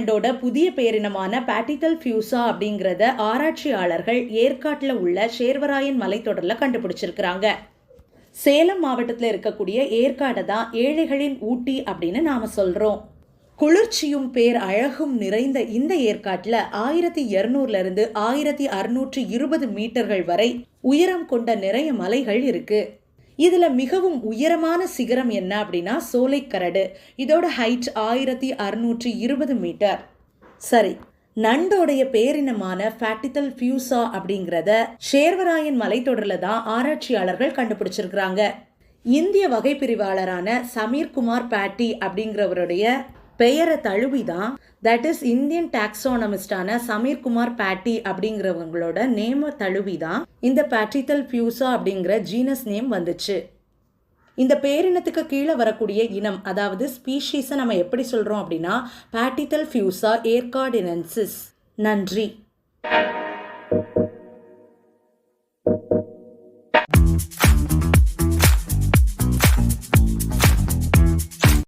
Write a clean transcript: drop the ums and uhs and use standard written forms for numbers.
நண்டோட புதிய பேரினமான பேட்டிதல் ஃபியூசா அப்படிங்கிறத ஆராய்ச்சியாளர்கள் ஏற்காட்டில் உள்ள சேர்வராயன் மலைத்தொடரில் கண்டுபிடிச்சிருக்கிறாங்க. சேலம் மாவட்டத்தில் இருக்கக்கூடிய ஏற்காடை தான் ஏழைகளின் ஊட்டி அப்படின்னு நாம சொல்றோம். குளிர்ச்சியும் பேர் அழகும் நிறைந்த இந்த ஏற்காட்டில் 1200 1620 மீட்டர்கள் வரை உயரம் கொண்ட நிறைய மலைகள் இருக்கு. இதுல மிகவும் உயரமான சிகரம் என்ன அப்படின்னா சோலைக்கரடு. இதோட ஹைட் 1620 மீட்டர். சரி, நண்டோடைய பேரினமான பேட்டிதல் ஃபியூசா அப்படிங்கிறத சேர்வராயன் மலைத்தொடரில் தான் ஆராய்ச்சியாளர்கள் கண்டுபிடிச்சிருக்கிறாங்க. இந்திய வகைப்பிரிவாளரான சமீர்குமார் பேட்டி அப்படிங்கிறவருடைய பெயரை தழுவிதான், தட் இஸ் இந்தியன் டாக்ஸானமிஸ்டான சமீர்குமார் பேட்டி அப்படிங்கிறவங்களோட நேமை தழுவிதான் இந்த பேட்டிதல் ஃபியூசா அப்படிங்கிற ஜீனஸ் நேம் வந்துச்சு. இந்த பேரினத்துக்கு கீழே வரக்கூடிய இனம், அதாவது ஸ்பீஷீஸை நம்ம எப்படி சொல்றோம் அப்படின்னா பேட்டிதல் ஃபியூசா ஏர்காடினென்சிஸ். நன்றி.